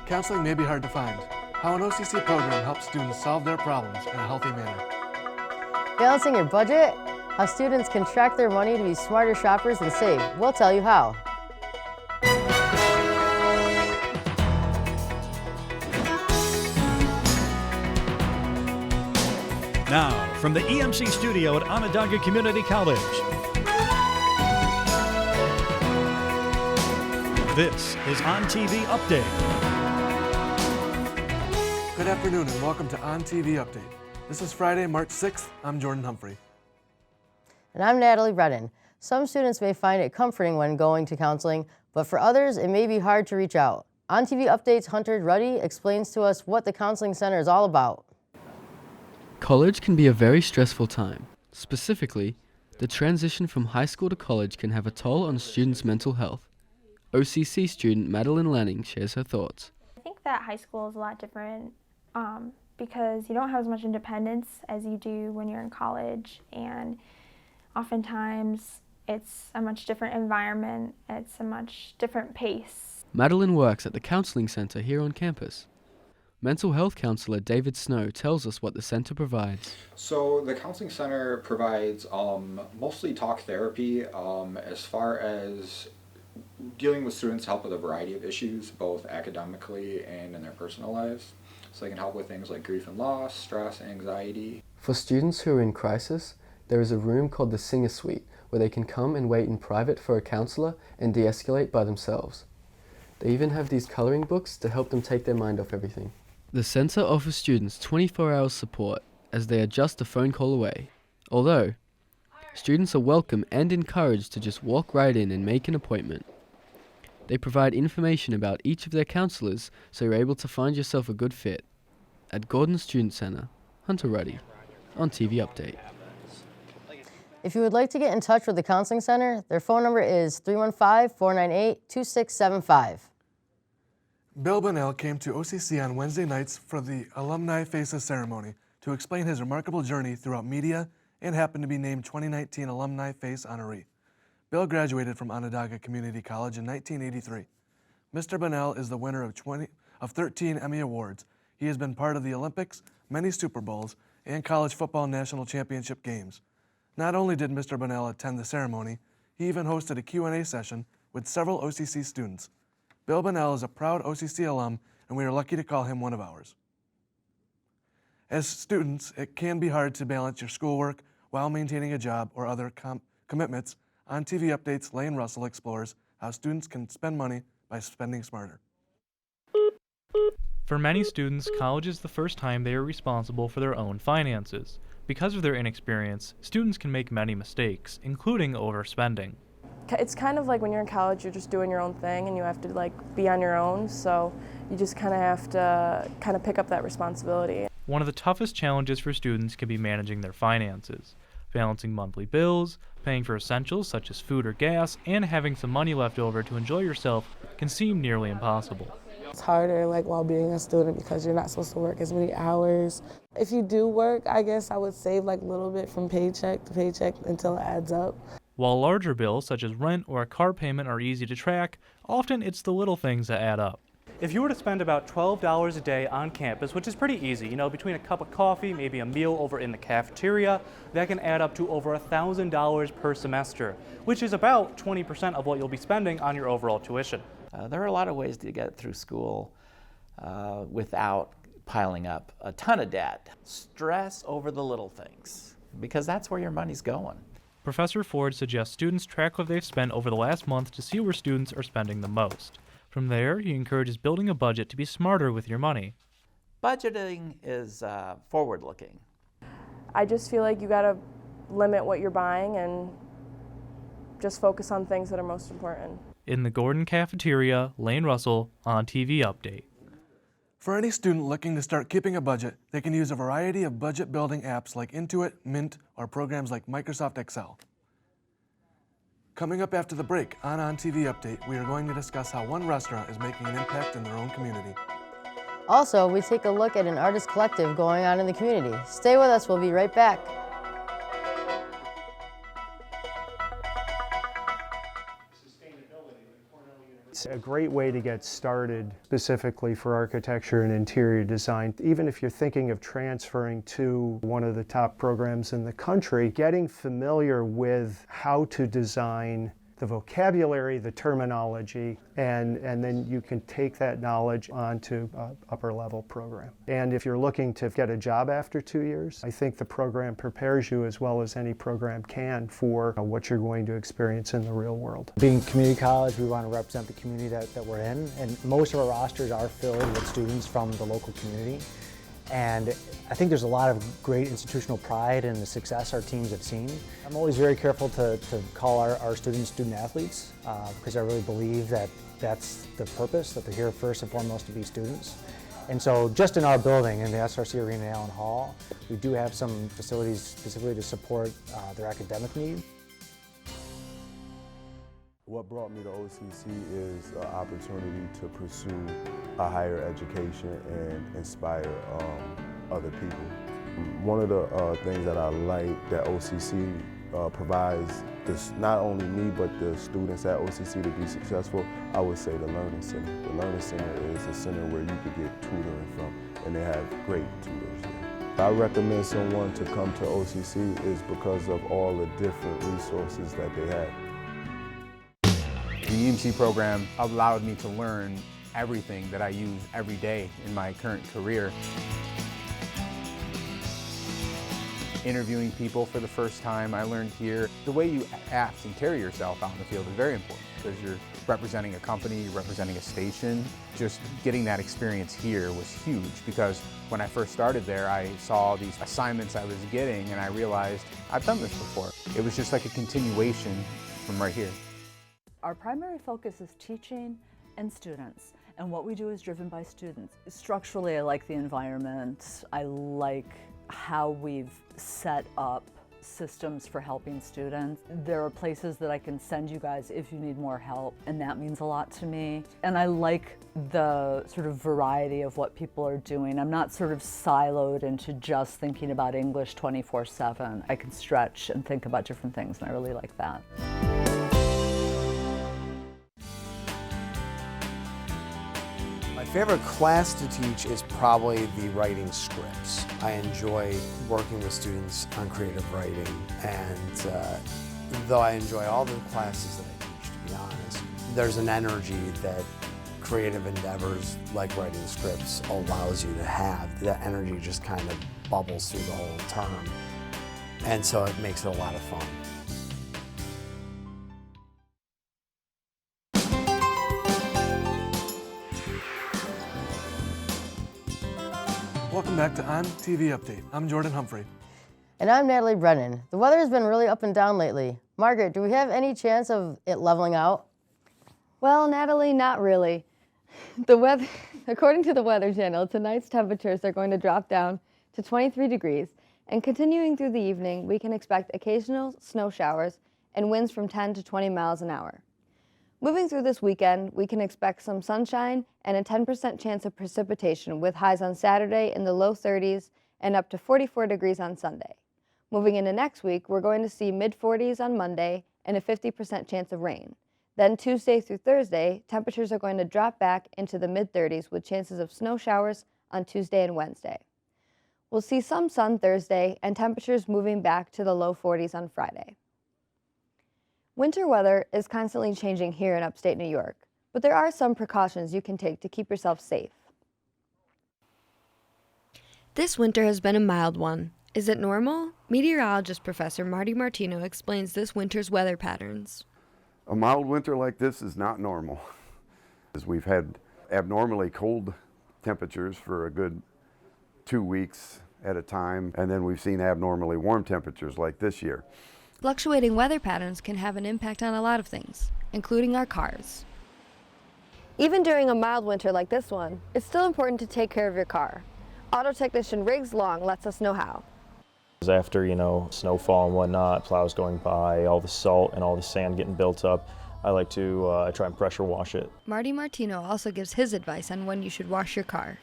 Counseling may be hard to find. How an OCC program helps students solve their problems in a healthy manner. Balancing your budget, how students can track their money to be smarter shoppers and save. We'll tell you how. Now, from the EMC studio at Onondaga Community College, this is ONTV Update. Good afternoon and welcome to ONTV Update. This is Friday, March 6th. I'm Jordan Humphrey. And I'm Natalie Bredin. Some students may find it comforting when going to counseling, but for others, it may be hard to reach out. ONTV Update's Hunter Ruddy explains to us what the counseling center is all about. College can be a very stressful time. Specifically, the transition from high school to college can have a toll on a student's mental health. OCC student Madeline Lanning shares her thoughts. I think that high school is a lot different because you don't have as much independence as you do when you're in college, and oftentimes it's a much different environment, it's a much different pace. Madeline works at the counseling center here on campus. Mental health counselor David Snow tells us what the center provides. So the counseling center provides mostly talk therapy as far as dealing with students to help with a variety of issues, both academically and in their personal lives. So they can help with things like grief and loss, stress, anxiety. For students who are in crisis, there is a room called the Singer Suite where they can come and wait in private for a counselor and de-escalate by themselves. They even have these coloring books to help them take their mind off everything. The center offers students 24-hour support as they are just a phone call away. Although, students are welcome and encouraged to just walk right in and make an appointment. They provide information about each of their counselors so you're able to find yourself a good fit. At Gordon Student Center, Hunter Ruddy, ONTV Update. If you would like to get in touch with the counseling center, their phone number is 315-498-2675. Bill Bunnell came to OCC on Wednesday nights for the Alumni Faces ceremony to explain his remarkable journey throughout media and happened to be named 2019 Alumni Face honoree. Bill graduated from Onondaga Community College in 1983. Mr. Bunnell is the winner of 13 Emmy Awards. He has been part of the Olympics, many Super Bowls, and college football national championship games. Not only did Mr. Bunnell attend the ceremony, he even hosted a Q&A session with several OCC students. Bill Bunnell is a proud OCC alum, and we are lucky to call him one of ours. As students, it can be hard to balance your schoolwork while maintaining a job or other commitments. ONTV Update's Lane Russell explores how students can spend money by spending smarter. For many students, college is the first time they are responsible for their own finances. Because of their inexperience, students can make many mistakes, including overspending. It's kind of like when you're in college, you're just doing your own thing and you have to be on your own, so you just kind of have to pick up that responsibility. One of the toughest challenges for students can be managing their finances. Balancing monthly bills, paying for essentials such as food or gas, and having some money left over to enjoy yourself can seem nearly impossible. It's harder while being a student because you're not supposed to work as many hours. If you do work, I guess I would save a little bit from paycheck to paycheck until it adds up. While larger bills such as rent or a car payment are easy to track, often it's the little things that add up. If you were to spend about $12 a day on campus, which is pretty easy, between a cup of coffee, maybe a meal over in the cafeteria, that can add up to over $1,000 per semester, which is about 20% of what you'll be spending on your overall tuition. There are a lot of ways to get through school without piling up a ton of debt. Stress over the little things, because that's where your money's going. Professor Ford suggests students track what they've spent over the last month to see where students are spending the most. From there, he encourages building a budget to be smarter with your money. Budgeting is forward-looking. I just feel like you gotta limit what you're buying and just focus on things that are most important. In the Gordon cafeteria, Lane Russell, ONTV Update. For any student looking to start keeping a budget, they can use a variety of budget-building apps like Intuit, Mint, or programs like Microsoft Excel. Coming up after the break on ONTV Update, we are going to discuss how one restaurant is making an impact in their own community. Also, we take a look at an artist collective going on in the community. Stay with us, we'll be right back. It's a great way to get started specifically for architecture and interior design. Even if you're thinking of transferring to one of the top programs in the country, getting familiar with how to design, the vocabulary, the terminology, and then you can take that knowledge onto an upper level program. And if you're looking to get a job after 2 years, I think the program prepares you as well as any program can for what you're going to experience in the real world. Being community college, we want to represent the community that we're in, and most of our rosters are filled with students from the local community. And I think there's a lot of great institutional pride in the success our teams have seen. I'm always very careful to call our students student athletes because I really believe that that's the purpose, that they're here first and foremost to be students. And so just in our building, in the SRC Arena in Allen Hall, we do have some facilities specifically to support their academic needs. What brought me to OCC is an opportunity to pursue a higher education and inspire other people. One of the things that I like that OCC provides this, not only me but the students at OCC to be successful, I would say the Learning Center. The Learning Center is a center where you could get tutoring from, and they have great tutors there. I recommend someone to come to OCC is because of all the different resources that they have. The EMC program allowed me to learn everything that I use every day in my current career. Interviewing people for the first time, I learned here the way you act and carry yourself out in the field is very important because you're representing a company, you're representing a station. Just getting that experience here was huge because when I first started there, I saw these assignments I was getting and I realized I've done this before. It was just like a continuation from right here. Our primary focus is teaching and students, and what we do is driven by students. Structurally, I like the environment. I like how we've set up systems for helping students. There are places that I can send you guys if you need more help, and that means a lot to me. And I like the sort of variety of what people are doing. I'm not sort of siloed into just thinking about English 24/7. I can stretch and think about different things, and I really like that. My favorite class to teach is probably the writing scripts. I enjoy working with students on creative writing, and though I enjoy all the classes that I teach, to be honest, there's an energy that creative endeavors like writing scripts allows you to have. That energy just kind of bubbles through the whole term, and so it makes it a lot of fun. Welcome back to ONTV Update. I'm Jordan Humphrey. And I'm Natalie Brennan. The weather has been really up and down lately. Margaret, do we have any chance of it leveling out? Well, Natalie, not really. According to the Weather Channel, tonight's temperatures are going to drop down to 23 degrees, and continuing through the evening, we can expect occasional snow showers and winds from 10 to 20 miles an hour. Moving through this weekend, we can expect some sunshine and a 10% chance of precipitation with highs on Saturday in the low 30s and up to 44 degrees on Sunday. Moving into next week, we're going to see mid-40s on Monday and a 50% chance of rain. Then Tuesday through Thursday, temperatures are going to drop back into the mid-30s with chances of snow showers on Tuesday and Wednesday. We'll see some sun Thursday and temperatures moving back to the low 40s on Friday. Winter weather is constantly changing here in upstate New York, but there are some precautions you can take to keep yourself safe. This winter has been a mild one. Is it normal? Meteorologist Professor Marty Martino explains this winter's weather patterns. A mild winter like this is not normal. As we've had abnormally cold temperatures for a good 2 weeks at a time, and then we've seen abnormally warm temperatures like this year. Fluctuating weather patterns can have an impact on a lot of things, including our cars. Even during a mild winter like this one, it's still important to take care of your car. Auto technician Riggs Long lets us know how. After, snowfall and whatnot, plows going by, all the salt and all the sand getting built up, I like to try and pressure wash it. Marty Martino also gives his advice on when you should wash your car.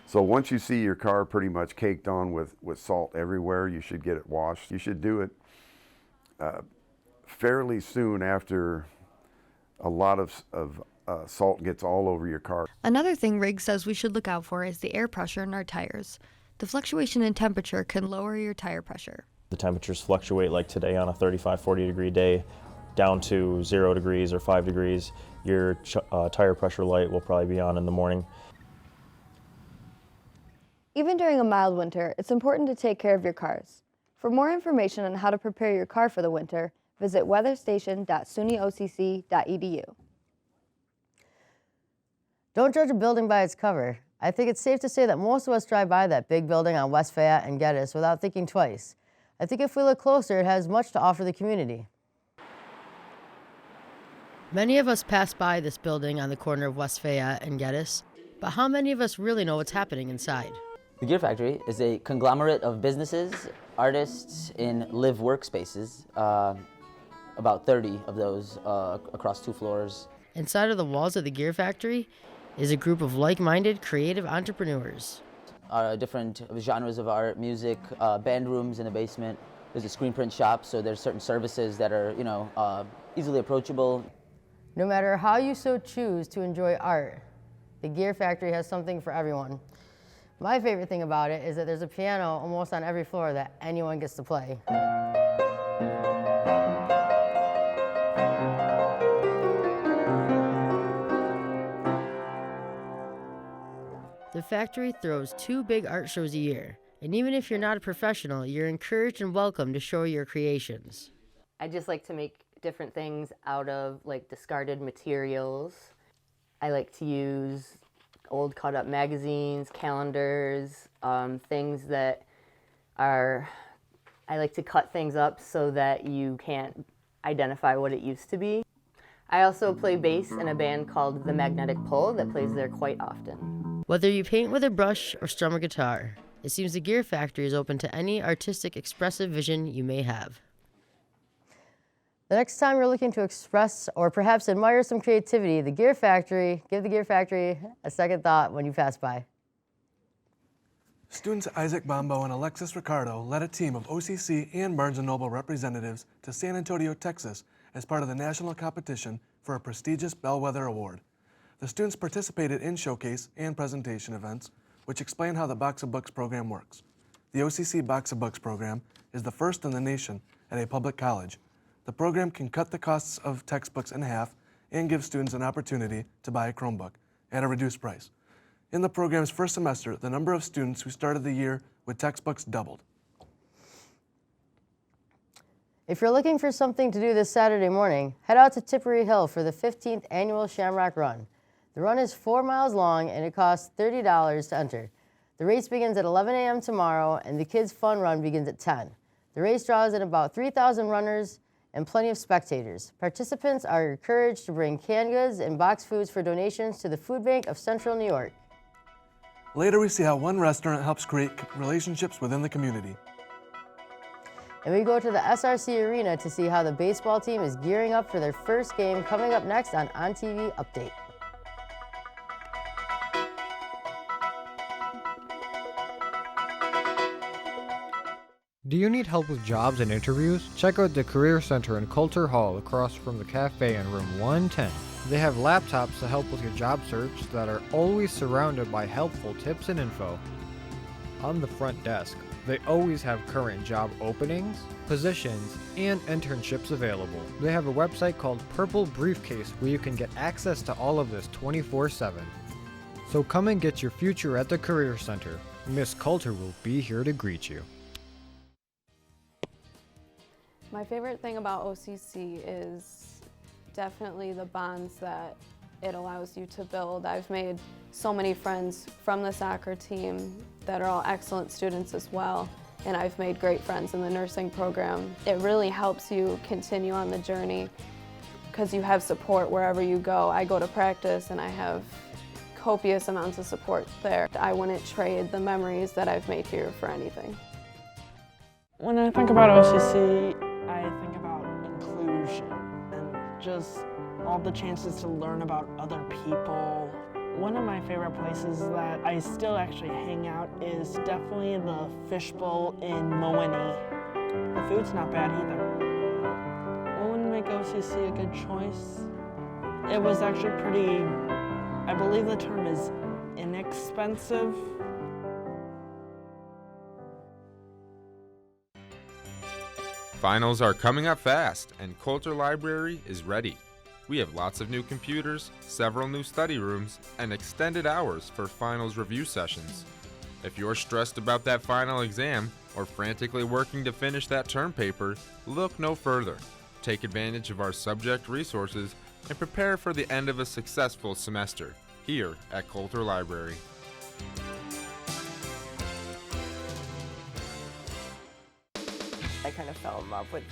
So once you see your car pretty much caked on with salt everywhere, you should get it washed. You should do it fairly soon after a lot of salt gets all over your car. Another thing Riggs says we should look out for is the air pressure in our tires. The fluctuation in temperature can lower your tire pressure. The temperatures fluctuate, like today on a 35, 40 degree day, down to 0 degrees or 5 degrees. Your tire pressure light will probably be on in the morning. Even during a mild winter, it's important to take care of your cars. For more information on how to prepare your car for the winter, visit weatherstation.sunyocc.edu. Don't judge a building by its cover. I think it's safe to say that most of us drive by that big building on West Fayette and Geddes without thinking twice. I think if we look closer, it has much to offer the community. Many of us pass by this building on the corner of West Fayette and Geddes, but how many of us really know what's happening inside? The Gear Factory is a conglomerate of businesses, artists in live workspaces, about 30 of those across 2 floors. Inside of the walls of the Gear Factory is a group of like-minded creative entrepreneurs. Different genres of art, music, band rooms in the basement. There's a screen print shop, so there's certain services that are, easily approachable. No matter how you so choose to enjoy art, the Gear Factory has something for everyone. My favorite thing about it is that there's a piano almost on every floor that anyone gets to play. The factory throws 2 big art shows a year, and even if you're not a professional, you're encouraged and welcome to show your creations. I just like to make different things out of discarded materials. I like to use old cut up magazines, calendars, things that I like to cut things up so that you can't identify what it used to be. I also play bass in a band called The Magnetic Pull that plays there quite often. Whether you paint with a brush or strum a guitar, it seems the Gear Factory is open to any artistic, expressive vision you may have. The next time you're looking to express or perhaps admire some creativity, give the Gear Factory a second thought when you pass by. Students Isaac Bombo and Alexis Ricardo led a team of OCC and Barnes & Noble representatives to San Antonio, Texas as part of the national competition for a prestigious Bellwether Award. The students participated in showcase and presentation events, which explain how the Box of Books program works. The OCC Box of Books program is the first in the nation at a public college. The program can cut the costs of textbooks in half and give students an opportunity to buy a Chromebook at a reduced price. In the program's first semester, the number of students who started the year with textbooks doubled. If you're looking for something to do this Saturday morning, head out to Tippery Hill for the 15th annual Shamrock Run. The run is 4 miles long and it costs $30 to enter. The race begins at 11 a.m. tomorrow and the Kids Fun Run begins at 10. The race draws in about 3,000 runners and plenty of spectators. Participants are encouraged to bring canned goods and boxed foods for donations to the Food Bank of Central New York. Later, we see how one restaurant helps create relationships within the community. And we go to the SRC Arena to see how the baseball team is gearing up for their first game coming up next on ONTV Update. Do you need help with jobs and interviews? Check out the Career Center in Coulter Hall across from the cafe in room 110. They have laptops to help with your job search that are always surrounded by helpful tips and info. On the front desk, they always have current job openings, positions, and internships available. They have a website called Purple Briefcase where you can get access to all of this 24/7. So come and get your future at the Career Center. Miss Coulter will be here to greet you. My favorite thing about OCC is definitely the bonds that it allows you to build. I've made so many friends from the soccer team that are all excellent students as well, and I've made great friends in the nursing program. It really helps you continue on the journey because you have support wherever you go. I go to practice and I have copious amounts of support there. I wouldn't trade the memories that I've made here for anything. When I think about OCC, I think about inclusion and just all the chances to learn about other people. One of my favorite places that I still actually hang out is definitely the Fishbowl in Mooney. The food's not bad either. What would make OCC a good choice? It was actually pretty, I believe the term is inexpensive. Finals are coming up fast, and Coulter Library is ready. We have lots of new computers, several new study rooms, and extended hours for finals review sessions. If you're stressed about that final exam or frantically working to finish that term paper, look no further. Take advantage of our subject resources and prepare for the end of a successful semester here at Coulter Library. I kind of fell in love with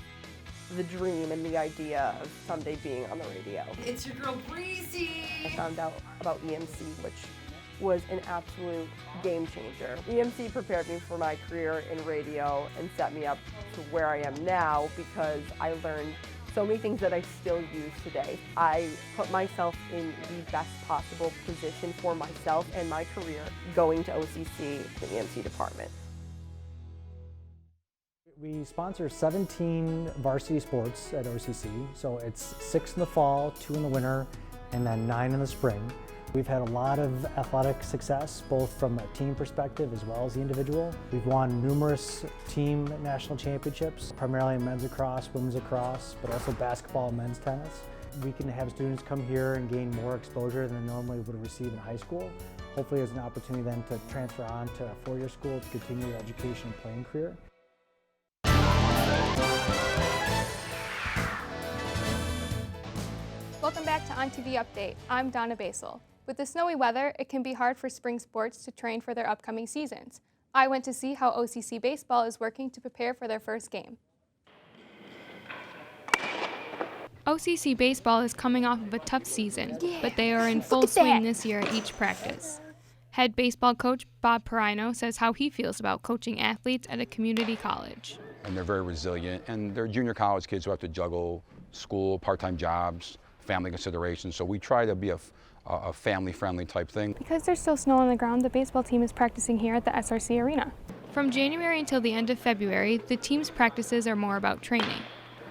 the dream and the idea of someday being on the radio. It's your girl Breezy! I found out about EMC, which was an absolute game changer. EMC prepared me for my career in radio and set me up to where I am now because I learned so many things that I still use today. I put myself in the best possible position for myself and my career going to OCC, the EMC department. We sponsor 17 varsity sports at OCC, so it's 6 in the fall, 2 in the winter, and then 9 in the spring. We've had a lot of athletic success, both from a team perspective as well as the individual. We've won numerous team national championships, primarily in men's lacrosse, women's lacrosse, but also basketball and men's tennis. We can have students come here and gain more exposure than they normally would receive in high school. Hopefully there's an opportunity then to transfer on to a four-year school to continue their education and playing career. Welcome back to ONTV Update. I'm Donna Basel. With the snowy weather, it can be hard for spring sports to train for their upcoming seasons. I went to see how OCC baseball is working to prepare for their first game. OCC baseball is coming off of a tough season, but they are in full swing this year at each practice. Head baseball coach Bob Perino says how he feels about coaching athletes at a community college. And they're very resilient, and they're junior college kids who have to juggle school, part-time jobs, family considerations, so we try to be a family-friendly type thing. Because there's still snow on the ground, the baseball team is practicing here at the SRC Arena. From January until the end of February, the team's practices are more about training.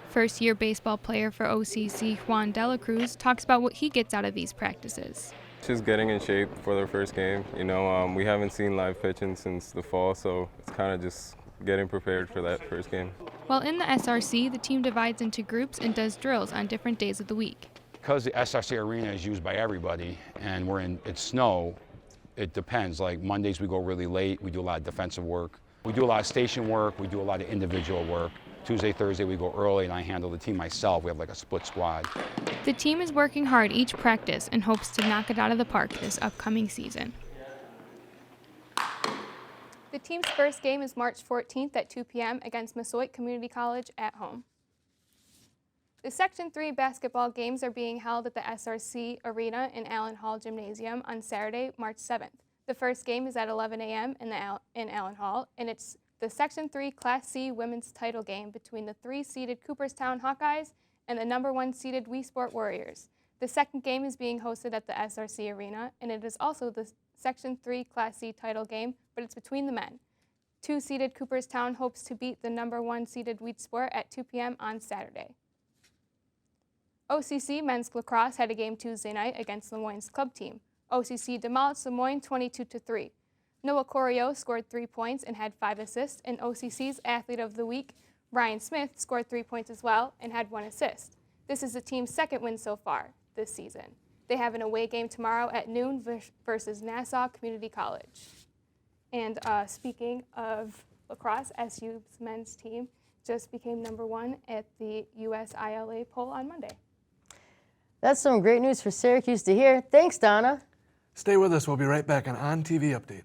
First-year baseball player for OCC, Juan De La Cruz, talks about what he gets out of these practices. Just getting in shape for their first game. You know, we haven't seen live pitching since the fall, so it's kind of just getting prepared for that first game. While in the SRC, the team divides into groups and does drills on different days of the week. Because the SRC Arena is used by everybody and it's snow, it depends. Like Mondays we go really late, we do a lot of defensive work. We do a lot of station work, we do a lot of individual work. Tuesday, Thursday we go early and I handle the team myself. We have like a split squad. The team is working hard each practice and hopes to knock it out of the park this upcoming season. The team's first game is March 14th at 2 p.m. against Massasoit Community College at home. The Section 3 basketball games are being held at the SRC Arena in Allen Hall Gymnasium on Saturday, March 7th. The first game is at 11 a.m. in Allen Hall, and it's the Section 3 Class C women's title game between the 3-seeded Cooperstown Hawkeyes and the number 1-seeded We Sport Warriors. The second game is being hosted at the SRC Arena, and it is also the Section 3 Class C title game, but it's between the men. 2-seeded Cooperstown hopes to beat the number 1-seeded We Sport at 2 p.m. on Saturday. OCC men's lacrosse had a game Tuesday night against Lemoyne's club team. OCC demolished Lemoyne 22-3. Noah Corio scored 3 points and had 5 assists, and OCC's Athlete of the Week, Ryan Smith, scored 3 points as well and had 1 assist. This is the team's second win so far this season. They have an away game tomorrow at noon versus Nassau Community College. And speaking of lacrosse, SU's men's team just became number 1 at the USILA poll on Monday. That's some great news for Syracuse to hear. Thanks, Donna. Stay with us. We'll be right back on ONTV Update.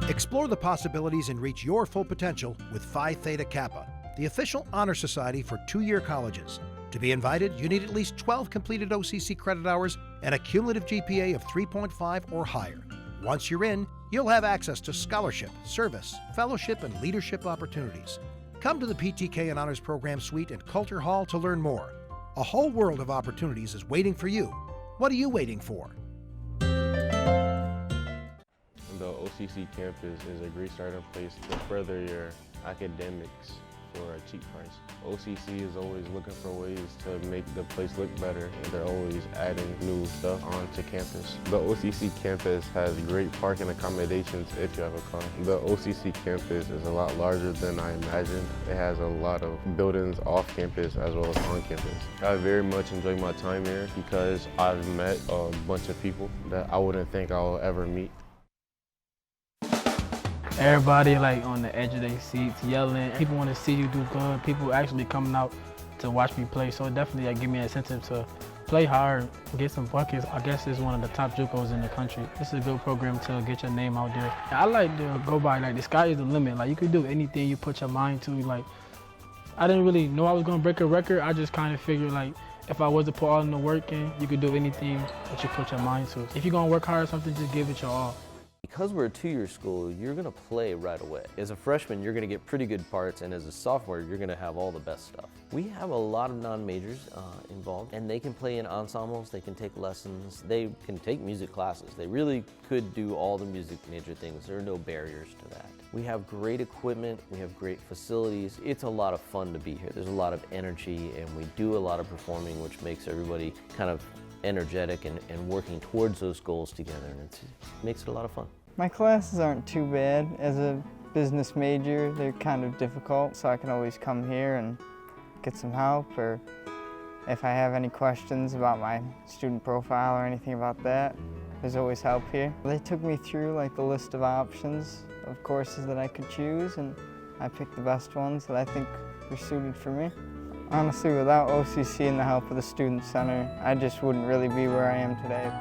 Explore the possibilities and reach your full potential with Phi Theta Kappa, the official honor society for 2-year colleges. To be invited, you need at least 12 completed OCC credit hours and a cumulative GPA of 3.5 or higher. Once you're in, you'll have access to scholarship, service, fellowship, and leadership opportunities. Come to the PTK and Honors Program Suite at Coulter Hall to learn more. A whole world of opportunities is waiting for you. What are you waiting for? The OCC campus is a great starting place to further your academics for a cheap price. OCC is always looking for ways to make the place look better, and they're always adding new stuff onto campus. The OCC campus has great parking accommodations if you have a car. The OCC campus is a lot larger than I imagined. It has a lot of buildings off campus as well as on campus. I very much enjoy my time here because I've met a bunch of people that I wouldn't think I'll ever meet. Everybody like on the edge of their seats yelling. People want to see you do good. People actually coming out to watch me play. So it definitely give me an incentive to play hard, get some buckets. I guess it's one of the top JUCOs in the country. This is a good program to get your name out there. I like to go by like the sky is the limit. Like you could do anything you put your mind to. Like I didn't really know I was gonna break a record. I just kind of figured like if I was to put all in the work in, you could do anything that you put your mind to. If you're gonna work hard at something, just give it your all. Because we're a two-year school, you're going to play right away. As a freshman, you're going to get pretty good parts, and as a sophomore, you're going to have all the best stuff. We have a lot of non-majors involved, and they can play in ensembles, they can take lessons, they can take music classes. They really could do all the music major things. There are no barriers to that. We have great equipment, we have great facilities. It's a lot of fun to be here. There's a lot of energy, and we do a lot of performing, which makes everybody kind of energetic and working towards those goals together, and it makes it a lot of fun. My classes aren't too bad. As a business major, they're kind of difficult, so I can always come here and get some help, or if I have any questions about my student profile or anything about that, there's always help here. They took me through like the list of options of courses that I could choose, and I picked the best ones that I think were suited for me. Honestly, without OCC and the help of the Student Center, I just wouldn't really be where I am today.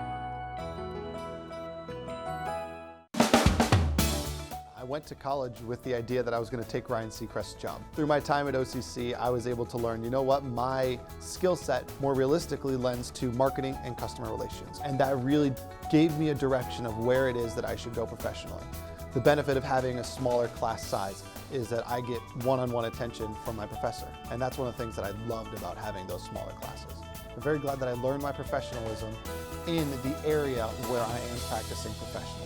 I went to college with the idea that I was going to take Ryan Seacrest's job. Through my time at OCC, I was able to learn, you know what, my skill set more realistically lends to marketing and customer relations. And that really gave me a direction of where it is that I should go professionally. The benefit of having a smaller class size is that I get one-on-one attention from my professor. And that's one of the things that I loved about having those smaller classes. I'm very glad that I learned my professionalism in the area where I am practicing professionally.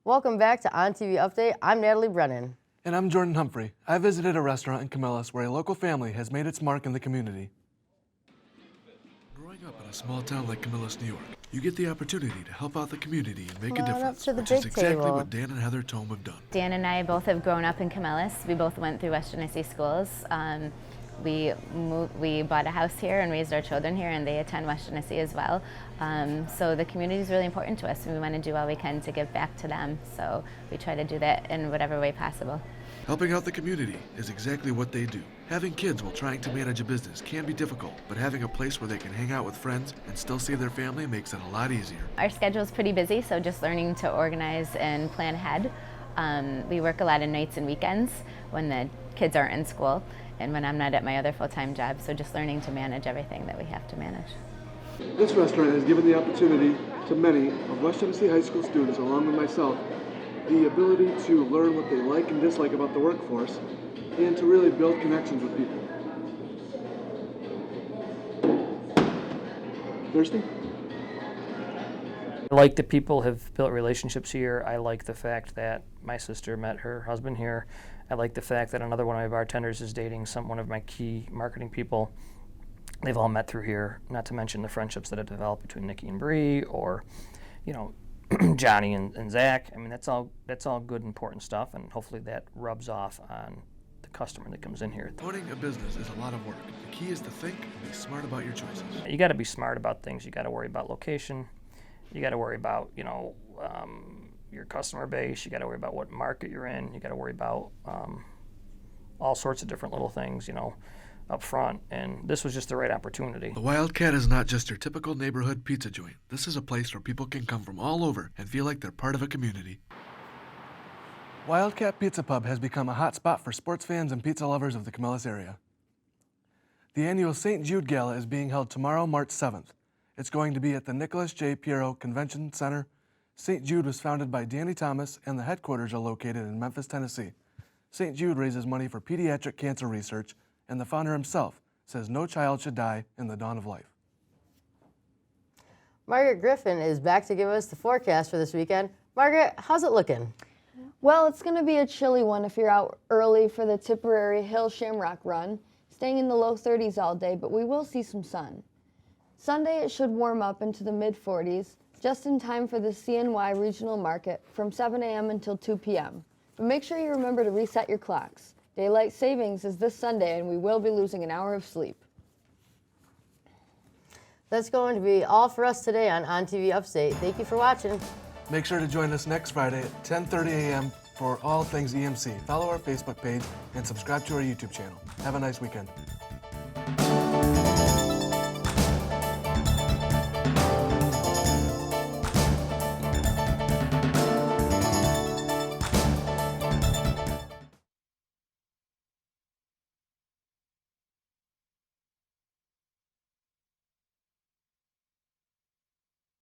Welcome back to On TV Update. I'm Natalie Brennan. And I'm Jordan Humphrey. I visited a restaurant in Camillus where a local family has made its mark in the community. Growing up in a small town like Camillus, New York, you get the opportunity to help out the community and make a difference, which is exactly what Dan and Heather Tome have done. Dan and I both have grown up in Camillus. We both went through West Genesee schools. We bought a house here and raised our children here, and they attend West Genesee as well. So the community is really important to us, and we want to do all we can to give back to them. So we try to do that in whatever way possible. Helping out the community is exactly what they do. Having kids while trying to manage a business can be difficult, but having a place where they can hang out with friends and still see their family makes it a lot easier. Our schedule is pretty busy, so just learning to organize and plan ahead. We work a lot of nights and weekends when the kids aren't in school and when I'm not at my other full-time job, so just learning to manage everything that we have to manage. This restaurant has given the opportunity to many of West Genesee High School students, along with myself, the ability to learn what they like and dislike about the workforce and to really build connections with people. Thirsty? I like that people have built relationships here. I like the fact that my sister met her husband here. I like the fact that another one of my bartenders is dating one of my key marketing people. They've all met through here, not to mention the friendships that have developed between Nikki and Bree, or, you know, Johnny and Zach. I mean, that's all good, important stuff, and hopefully that rubs off on the customer that comes in here. Owning a business is a lot of work. The key is to think and be smart about your choices. You got to be smart about things. You got to worry about location. You got to worry about, you know, your customer base. You got to worry about what market you're in. You got to worry about all sorts of different little things, you know, up front, and this was just the right opportunity. The Wildcat is not just your typical neighborhood pizza joint. This is a place where people can come from all over and feel like they're part of a community. Wildcat Pizza Pub has become a hot spot for sports fans and pizza lovers of the Camillus area. The annual St. Jude Gala is being held tomorrow, March 7th. It's going to be at the Nicholas J. Piero Convention Center. St. Jude was founded by Danny Thomas, and the headquarters are located in Memphis, Tennessee. St. Jude raises money for pediatric cancer research, and the founder himself says no child should die in the dawn of life. Margaret Griffin is back to give us the forecast for this weekend. Margaret, how's it looking? Well, it's going to be a chilly one if you're out early for the Tipperary Hill Shamrock Run, staying in the low 30s all day, but we will see some sun. Sunday it should warm up into the mid-40s, just in time for the CNY Regional Market from 7 a.m. until 2 p.m. But make sure you remember to reset your clocks. Daylight savings is this Sunday, and we will be losing an hour of sleep. That's going to be all for us today on ONTV Upstate. Thank you for watching. Make sure to join us next Friday at 10:30 a.m. for all things EMC. Follow our Facebook page and subscribe to our YouTube channel. Have a nice weekend.